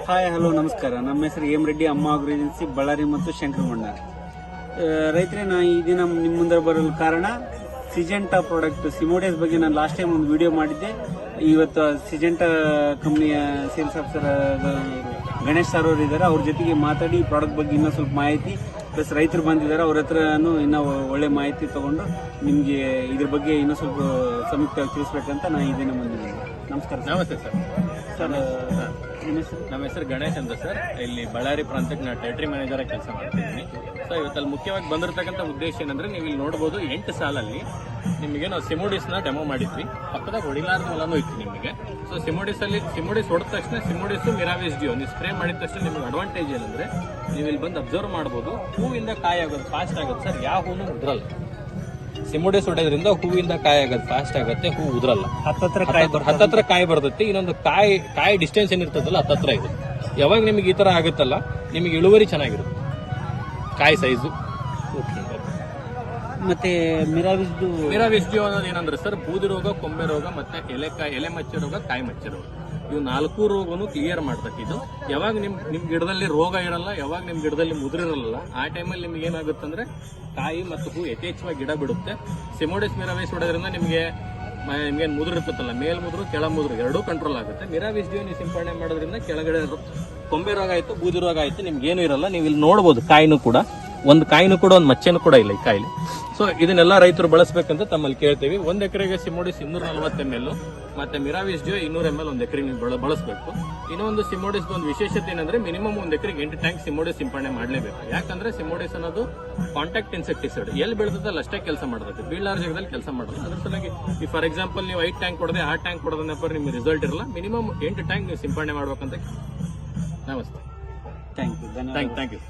Hi hello ನಮಸ್ಕಾರ. ನಮ್ಮ ಹೆಸರು ಎಂ ರೆಡ್ಡಿ, ಅಮ್ಮ ಆಗ್ರೋ ಏಜೆನ್ಸಿ, ಬಳ್ಳಾರಿ ಮತ್ತು ಶಂಕರಮಂಡ. ರೈತರೇ, ನಾ ಈ ದಿನ ನಿಮ್ಮ ಮುಂದೆ ಬರಲು ಕಾರಣ ಸಿಜೆಂಟಾ ಪ್ರಾಡಕ್ಟ್ ಸಿಮೋಡಿಯಸ್ ಬಗ್ಗೆ ನಾನು ಲಾಸ್ಟ್ ಟೈಮ್ ಒಂದು ವಿಡಿಯೋ ಮಾಡಿದ್ದೆ. ಇವತ್ತು ಸಿಜೆಂಟಾ ಕಂಪ್ನಿಯ ಸೇಲ್ಸ್ ಆಫೀಸರ್ ಗಣೇಶ್ ಸರ್ ಅವರು ಇದ್ದಾರೆ. ಅವ್ರ ಜೊತೆಗೆ ಮಾತಾಡಿ ಈ ಪ್ರಾಡಕ್ಟ್ ಬಗ್ಗೆ ಇನ್ನೂ ಸ್ವಲ್ಪ ಮಾಹಿತಿ, ಪ್ಲಸ್ ರೈತರು ಬಂದಿದ್ದಾರೆ, ಅವ್ರ ಹತ್ರನೂ ಇನ್ನೂ ಒಳ್ಳೆ ಮಾಹಿತಿ ತಗೊಂಡು ನಿಮಗೆ ಇದ್ರ ಬಗ್ಗೆ ಇನ್ನೂ ಸ್ವಲ್ಪ ಸಂಯುಕ್ತವಾಗಿ ತಿಳಿಸ್ಬೇಕಂತ ನಾನು ಈ ದಿನ ಬಂದಿದ್ದೀನಿ. ನಮಸ್ಕಾರ. ನಮಸ್ತೆ ಸರ್. ಸರ್ ನಮ್ಮ ಹೆಸರು ಗಣೇಶ್ ಅಂತ ಸರ್. ಇಲ್ಲಿ ಬಳ್ಳಾರಿ ಪ್ರಾಂತ್ಯಕ್ಕೆ ನಾನು ಟೆರಿಟರಿ ಮ್ಯಾನೇಜರ್ ಆಗಿ ಕೆಲಸ ಮಾಡ್ತಿದ್ದೀನಿ. ಸೊ ಇವತ್ತಲ್ಲಿ ಮುಖ್ಯವಾಗಿ ಬಂದಿರತಕ್ಕಂಥ ಉದ್ದೇಶ ಏನಂದ್ರೆ, ನೀವು ಇಲ್ಲಿ ನೋಡ್ಬೋದು 8 ಸಾಲಲ್ಲಿ ನಿಮಗೆ ನಾವು ಸಿಮೋಡಿಸ್ನ ಡೆಮೋ ಮಾಡಿದ್ವಿ. ಪಕ್ಕದಾಗ ಹೊಡಿಲಾರ್ದ ಹೊಲನೂ ಇತ್ತು ನಿಮಗೆ. ಸೊ ಸಿಮೋಡಿಸ್ ಹೊಡೆದ ತಕ್ಷಣ ಸಿಮೋಡಿಸ್ ಮಿರಾವಿಸ್ ಡಿಯೋ ನೀವು ಸ್ಪ್ರೇ ಮಾಡಿದ ತಕ್ಷಣ ನಿಮಗೆ ಅಡ್ವಾಂಟೇಜ್ ಏನಂದ್ರೆ, ನೀವು ಇಲ್ಲಿ ಬಂದು ಅಬ್ಸರ್ವ್ ಮಾಡ್ಬೋದು, ಹೂವಿಂದ ಕಾಯಿ ಆಗೋದು ಫಾಸ್ಟ್ ಆಗುತ್ತೆ ಸರ್. ಯಾವ ಹೂನು ಉದ್ರಲ್ಲ. ಸಿಮೋಡಿಸ್ ಹೊಡೆಯೋದ್ರಿಂದ ಹೂವಿಂದ ಕಾಯಿ ಆಗೋದು ಫಾಸ್ಟ್ ಆಗುತ್ತೆ, ಹೂ ಉದ್ರಲ್ಲ. ಹತ್ತತ್ರ ಕಾಯಿ ಬರ್ತೈತಿ. ಇನ್ನೊಂದು ಕಾಯಿ ಡಿಸ್ಟೆನ್ಸ್ ಏನಿರ್ತದಲ್ಲ ಹತ್ತತ್ರ ಇದೆ. ಯಾವಾಗ ನಿಮಗೆ ಈ ತರ ಆಗುತ್ತಲ್ಲ, ನಿಮಗೆ ಇಳುವರಿ ಚೆನ್ನಾಗಿರುತ್ತೆ, ಕಾಯಿ ಸೈಜು. ಮತ್ತೆ ಮಿರಾವಿಸ್ ಡಿಯೋ ಅನ್ನೋದು ಏನಂದ್ರೆ ಸರ್, ಬೂದಿ ರೋಗ, ಕೊಂಬೆ ರೋಗ, ಮತ್ತೆ ಎಲೆ ಮಚ್ಚೆ ರೋಗ, ಕಾಯಿ ಮಚ್ಚೆ ರೋಗ, ಇವು 4 ರೋಗನು ಕ್ಲಿಯರ್ ಮಾಡ್ತೈತಿ ಇದು. ಯಾವಾಗ ನಿಮ್ ಗಿಡದಲ್ಲಿ ರೋಗ ಇರಲ್ಲ, ಯಾವಾಗ ನಿಮ್ ಗಿಡದಲ್ಲಿ ಮುದ್ರಿರಲ್ಲ, ಆ ಟೈಮಲ್ಲಿ ನಿಮ್ಗೆ ಏನಾಗುತ್ತೆ ಅಂದ್ರೆ ಕಾಯಿ ಮತ್ತು ಹೂ ಯಥೇಚ್ಛವಾಗಿ ಗಿಡ ಬಿಡುತ್ತೆ. ಸಿಮೋಡಿಸ್ ಮಿರಾವಿಸ್ ಹೊಡೋದ್ರಿಂದ ನಿಮ್ಗೆ ಮುದ್ರು ಇರ್ತಲ್ಲ, ಮೇಲ್ ಮುದ್ರು ಕೆಳ ಮುದ್ರು ಎರಡೂ ಕಂಟ್ರೋಲ್ ಆಗುತ್ತೆ. ಮಿರಾವಿಸ್ ಡಿಯೋ ನೀವು ಸಿಂಪಡಣೆ ಮಾಡೋದ್ರಿಂದ ಕೆಳಗಡೆ ಕೊಂಬೆ ರೋಗ ಆಯ್ತು, ಬೂದಿ ರೋಗ ಆಯ್ತು, ನಿಮ್ಗೆ ಏನೂ ಇರಲ್ಲ. ನೀವು ಇಲ್ಲಿ ನೋಡ್ಬೋದು, ಕಾಯಿನೂ ಕೂಡ ಒಂದು ಮಚ್ಚೆನೂ ಕೂಡ ಇಲ್ಲ ಈ ಕಾಯಿಲಿ. ಸೊ ಇದನ್ನೆಲ್ಲ ರೈತರು ಬಳಸಬೇಕಂತ ತಮ್ಮಲ್ಲಿ ಕೇಳ್ತೀವಿ. 1 ಎಕರೆಗೆ ಸಿಮೋಡಿಸ್ 240 ml ಮತ್ತೆ ಮಿರಾವಿಸ್ ಡಿಯೋ 200 ml 1 ಎಕರೆಗೆ ನೀವು ಬಳಸಬೇಕು. ಇನ್ನೊಂದು ಸಿಮೋಡಿಸ್ ಒಂದು ವಿಶೇಷತೆ ಏನಂದ್ರೆ, ಮಿನಿಮಮ್ 1 ಎಕರೆಗೆ 8 ಟ್ಯಾಂಕ್ ಸಿಮೋಡಿಸ್ ಸಿಂಪಡಣೆ ಮಾಡಲೇಬೇಕು. ಯಾಕಂದ್ರೆ ಸಿಮೋಡಿಸ್ ಅನ್ನೋದು ಕಾಂಟ್ಯಾಕ್ಟ್ ಇನ್ಸೆಕ್ಟಿಸೈಡ್. ಎಲ್ಲಿ ಬೆಳೆದಲ್ಲ ಅಷ್ಟೇ ಕೆಲಸ ಮಾಡ್ತದೆ, ಬೀಳಾರ ಜಾಗದಲ್ಲಿ ಕೆಲಸ ಮಾಡೋದು. ಅದ್ರ ಸಲುವಾಗಿ ಈ ಫಾರ್ ಎಕ್ಸಾಂಪಲ್ ನೀವು 5 ಟ್ಯಾಂಕ್ ಕೊಡದೆ 6 ಟ್ಯಾಂಕ್ ಕೊಡೋದನ್ನಪ್ಪ ನಿಮ್ಗೆ ರಿಸಲ್ಟ್ ಇರಲ್ಲ. ಮಿನಿಮಮ್ 8 ಟ್ಯಾಂಕ್ ನೀವು ಸಿಂಪಡಣೆ ಮಾಡ್ಬೇಕಂತ. ನಮಸ್ತೆ. Thank you. Thank you.